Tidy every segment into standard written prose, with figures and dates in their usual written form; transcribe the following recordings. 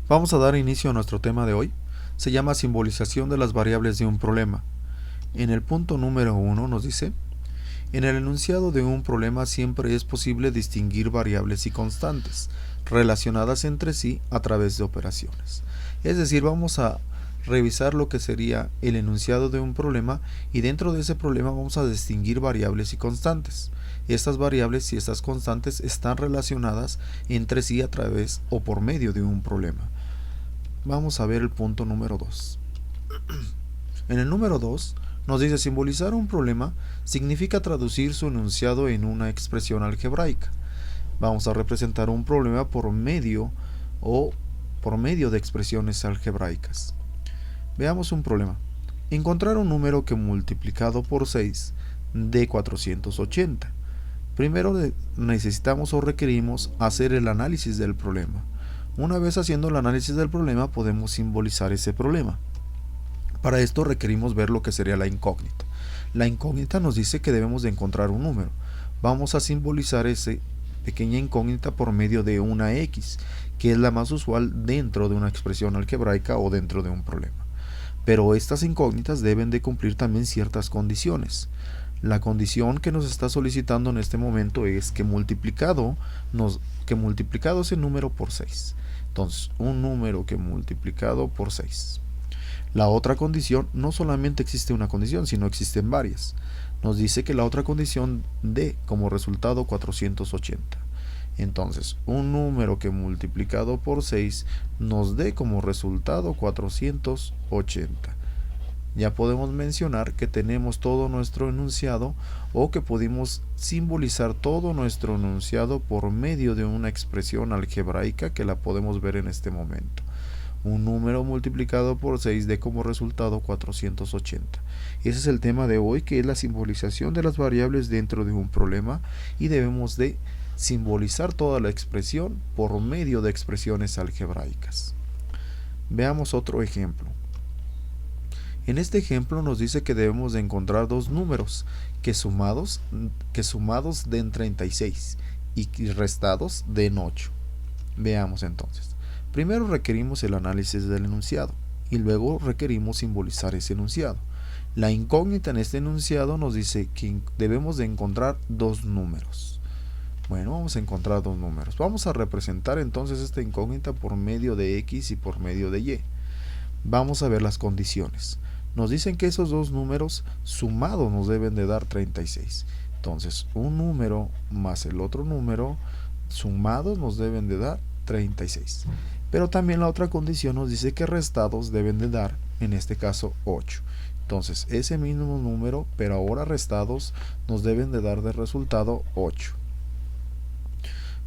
Vamos a dar inicio a nuestro tema de hoy. Se llama simbolización de las variables de un problema. En el punto número 1 nos dice: en el enunciado de un problema siempre es posible distinguir variables y constantes relacionadas entre sí a través de operaciones. Es decir, vamos a revisar lo que sería el enunciado de un problema y dentro de ese problema vamos a distinguir variables y constantes. Estas variables y estas constantes están relacionadas entre sí a través o por medio de un problema. Vamos a ver el punto número 2. En el número 2 nos dice: simbolizar un problema significa traducir su enunciado en una expresión algebraica. Vamos a representar un problema por medio de expresiones algebraicas. Veamos un problema. Encontrar un número que multiplicado por 6 dé 480. Primero necesitamos o requerimos hacer el análisis del problema. Una vez haciendo el análisis del problema podemos simbolizar ese problema. Para esto requerimos ver lo que sería la incógnita. La incógnita nos dice que debemos de encontrar un número. Vamos a simbolizar esa pequeña incógnita por medio de una X, que es la más usual dentro de una expresión algebraica o dentro de un problema. Pero estas incógnitas deben de cumplir también ciertas condiciones. La condición que nos está solicitando en este momento es que multiplicado ese número por 6. Entonces, un número que multiplicado por 6. La otra condición, no solamente existe una condición, sino existen varias. Nos dice que la otra condición dé como resultado 480. Entonces, un número que multiplicado por 6 nos dé como resultado 480. Ya podemos mencionar que tenemos todo nuestro enunciado o que pudimos simbolizar todo nuestro enunciado por medio de una expresión algebraica que la podemos ver en este momento. Un número multiplicado por 6 dé como resultado 480. Ese es el tema de hoy, que es la simbolización de las variables dentro de un problema, y debemos de simbolizar toda la expresión por medio de expresiones algebraicas. Veamos otro ejemplo. En este ejemplo nos dice que debemos de encontrar dos números que sumados den 36 y restados den 8. Veamos entonces. Primero requerimos el análisis del enunciado y luego requerimos simbolizar ese enunciado. La incógnita en este enunciado nos dice que debemos de encontrar dos números. Bueno, vamos a encontrar dos números. Vamos a representar entonces esta incógnita por medio de X y por medio de Y. Vamos a ver las condiciones. Nos dicen que esos dos números sumados nos deben de dar 36. Entonces, un número más el otro número sumados nos deben de dar 36. Pero también la otra condición nos dice que restados deben de dar, en este caso, 8. Entonces, ese mismo número, pero ahora restados, nos deben de dar de resultado 8.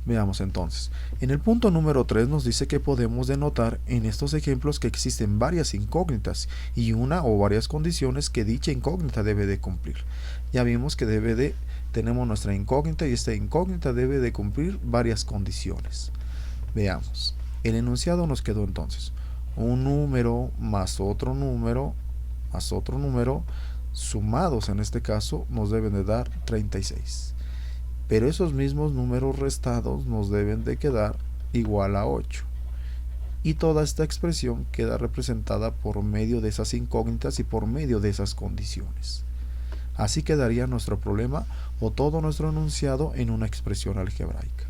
Veamos entonces. En el punto número 3 nos dice que podemos denotar en estos ejemplos que existen varias incógnitas y una o varias condiciones que dicha incógnita debe de cumplir. Ya vimos que tenemos nuestra incógnita y esta incógnita debe de cumplir varias condiciones. Veamos. El enunciado nos quedó entonces: un número más otro número sumados, en este caso nos deben de dar 36. Pero esos mismos números restados nos deben de quedar igual a 8. Y toda esta expresión queda representada por medio de esas incógnitas y por medio de esas condiciones. Así quedaría nuestro problema o todo nuestro enunciado en una expresión algebraica.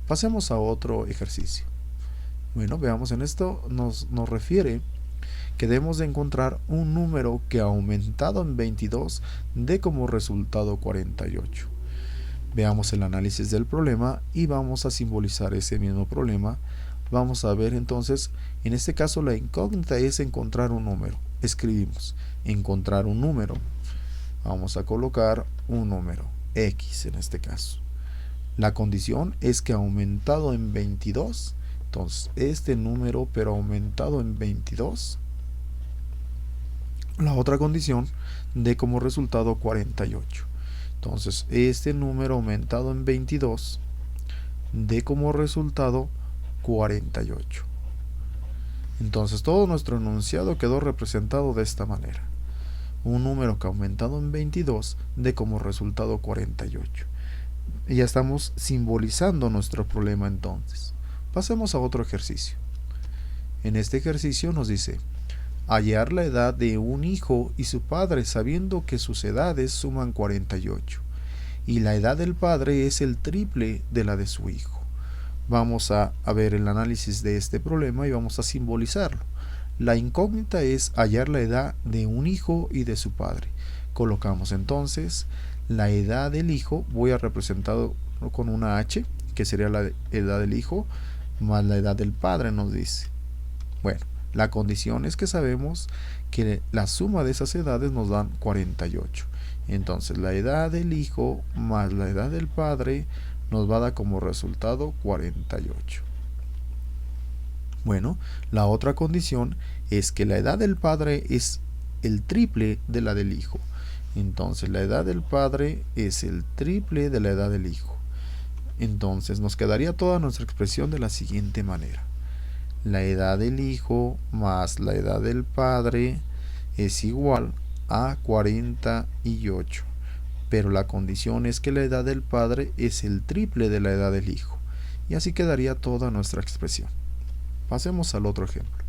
Pasemos a otro ejercicio. Bueno, veamos, en esto nos refiere que debemos de encontrar un número que aumentado en 22 dé como resultado 48. Veamos el análisis del problema y vamos a simbolizar ese mismo problema. Vamos a ver entonces, en este caso la incógnita es encontrar un número. Escribimos encontrar un número. Vamos a colocar un número, X en este caso. La condición es que aumentado en 22, entonces este número pero aumentado en 22. La otra condición dé como resultado 48. Entonces, este número aumentado en 22 dé como resultado 48. Entonces, todo nuestro enunciado quedó representado de esta manera. Un número que aumentado en 22 dé como resultado 48. Y ya estamos simbolizando nuestro problema entonces. Pasemos a otro ejercicio. En este ejercicio nos dice hallar la edad de un hijo y su padre sabiendo que sus edades suman 48 y la edad del padre es el triple de la de su hijo. Vamos a ver el análisis de este problema y vamos a simbolizarlo. La incógnita es hallar la edad de un hijo y de su padre. Colocamos entonces la edad del hijo, voy a representarlo con una H, que sería la edad del hijo, más la edad del padre, nos dice. Bueno, la condición es que sabemos que la suma de esas edades nos dan 48. Entonces la edad del hijo más la edad del padre nos va a dar como resultado 48. Bueno, la otra condición es que la edad del padre es el triple de la del hijo. Entonces la edad del padre es el triple de la edad del hijo. Entonces nos quedaría toda nuestra expresión de la siguiente manera. La edad del hijo más la edad del padre es igual a 48. Pero la condición es que la edad del padre es el triple de la edad del hijo. Y así quedaría toda nuestra expresión. Pasemos al otro ejemplo.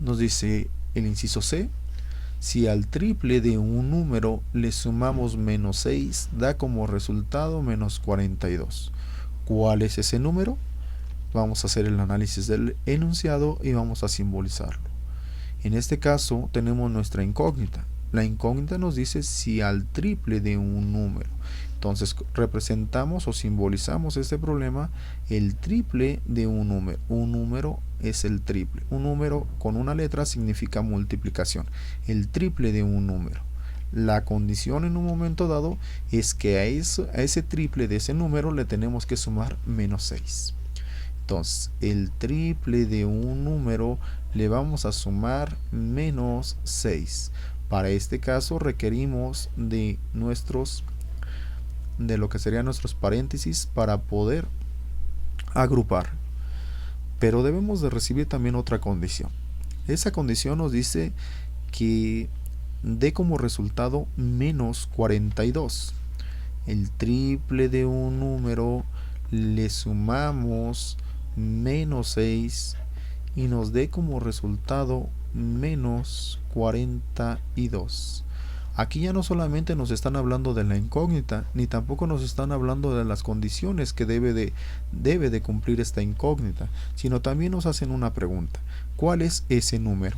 Nos dice el inciso C. Si al triple de un número le sumamos menos 6, da como resultado menos 42. ¿Cuál es ese número? Vamos a hacer el análisis del enunciado y vamos a simbolizarlo. En este caso tenemos nuestra incógnita. La incógnita nos dice si al triple de un número. Entonces representamos o simbolizamos este problema el triple de un número. Un número es el triple. Un número con una letra significa multiplicación. El triple de un número. La condición en un momento dado es que a ese triple de ese número le tenemos que sumar menos 6. Entonces, el triple de un número le vamos a sumar menos 6. Para este caso requerimos de lo que serían nuestros paréntesis para poder agrupar. Pero debemos de recibir también otra condición. Esa condición nos dice que dé como resultado menos 42. El triple de un número le sumamos menos 6 y nos dé como resultado menos 42. Aquí ya no solamente nos están hablando de la incógnita, ni tampoco nos están hablando de las condiciones que debe de cumplir esta incógnita, sino también nos hacen una pregunta. ¿Cuál es ese número?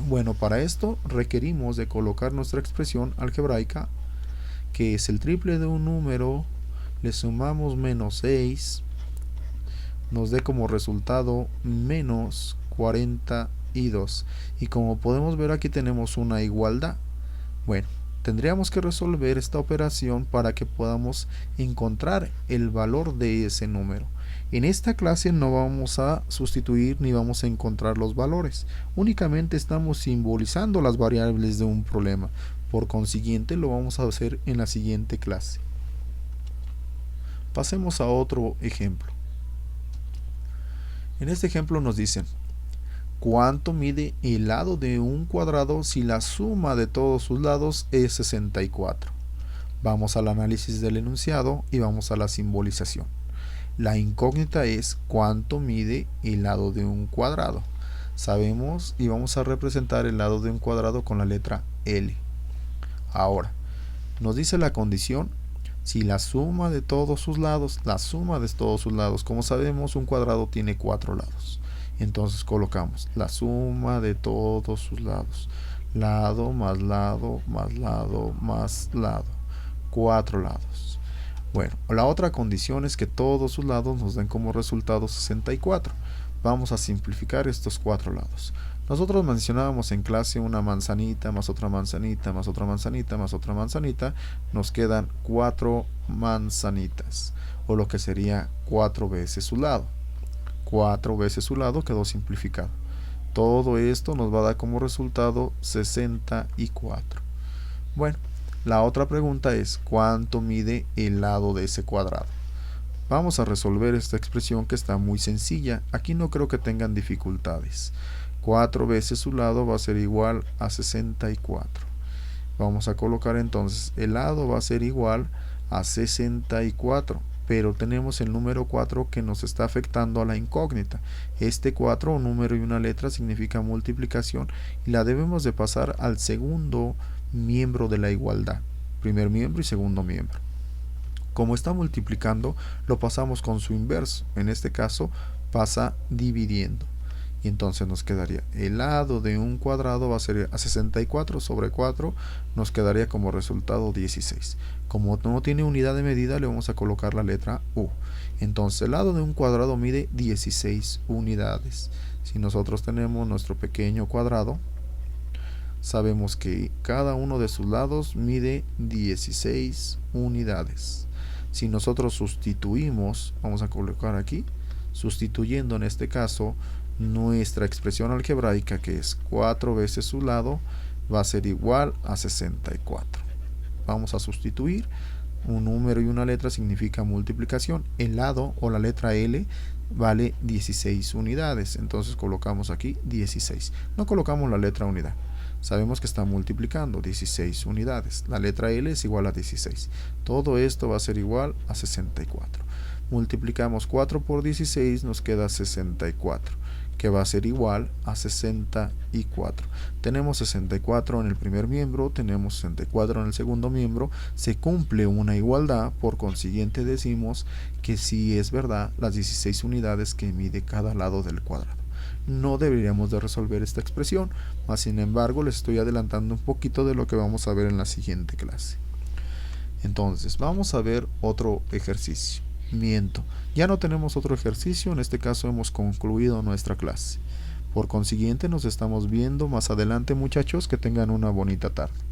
Bueno, para esto requerimos de colocar nuestra expresión algebraica, que es el triple de un número, le sumamos menos 6, nos dé como resultado menos 42. Y como podemos ver, aquí tenemos una igualdad. Bueno, tendríamos que resolver esta operación para que podamos encontrar el valor de ese número. En esta clase no vamos a sustituir ni vamos a encontrar los valores. Únicamente estamos simbolizando las variables de un problema. Por consiguiente, lo vamos a hacer en la siguiente clase. Pasemos a otro ejemplo. En este ejemplo nos dicen: ¿cuánto mide el lado de un cuadrado si la suma de todos sus lados es 64? Vamos al análisis del enunciado y vamos a la simbolización. La incógnita es cuánto mide el lado de un cuadrado. Sabemos y vamos a representar el lado de un cuadrado con la letra L. Ahora, nos dice la condición si la suma de todos sus lados, como sabemos, un cuadrado tiene 4 lados. Entonces colocamos la suma de todos sus lados. Lado más lado más lado más lado. 4 lados. Bueno, la otra condición es que todos sus lados nos den como resultado 64. Vamos a simplificar estos 4 lados. Nosotros mencionábamos en clase una manzanita más otra manzanita más otra manzanita más otra manzanita. Nos quedan 4 manzanitas, o lo que sería 4 veces su lado. 4 veces su lado quedó simplificado. Todo esto nos va a dar como resultado 64. Bueno, la otra pregunta es ¿cuánto mide el lado de ese cuadrado? Vamos a resolver esta expresión que está muy sencilla. Aquí no creo que tengan dificultades. 4 veces su lado va a ser igual a 64. Vamos a colocar entonces el lado va a ser igual a 64. pero tenemos el número 4 que nos está afectando a la incógnita. Este 4, un número y una letra, significa multiplicación y la debemos de pasar al segundo miembro de la igualdad, primer miembro y segundo miembro. Como está multiplicando, lo pasamos con su inverso, en este caso pasa dividiendo. Y entonces nos quedaría el lado de un cuadrado va a ser a 64 sobre 4, nos quedaría como resultado 16. Como no tiene unidad de medida, le vamos a colocar la letra U. Entonces el lado de un cuadrado mide 16 unidades. Si nosotros tenemos nuestro pequeño cuadrado, sabemos que cada uno de sus lados mide 16 unidades. Si nosotros sustituimos, vamos a colocar aquí, sustituyendo en este caso nuestra expresión algebraica, que es 4 veces su lado, va a ser igual a 64. Vamos a sustituir. Un número y una letra significa multiplicación. El lado o la letra L vale 16 unidades. Entonces colocamos aquí 16. No colocamos la letra unidad. Sabemos que está multiplicando 16 unidades. La letra L es igual a 16. Todo esto va a ser igual a 64. Multiplicamos 4 por 16, nos queda 64, que va a ser igual a 64. Tenemos 64 en el primer miembro, tenemos 64 en el segundo miembro, se cumple una igualdad, por consiguiente decimos que sí es verdad las 16 unidades que mide cada lado del cuadrado. No deberíamos de resolver esta expresión, mas sin embargo les estoy adelantando un poquito de lo que vamos a ver en la siguiente clase. Entonces vamos a ver otro ejercicio. Miento, ya no tenemos otro ejercicio, en este caso hemos concluido nuestra clase. Por consiguiente nos estamos viendo más adelante, muchachos, que tengan una bonita tarde.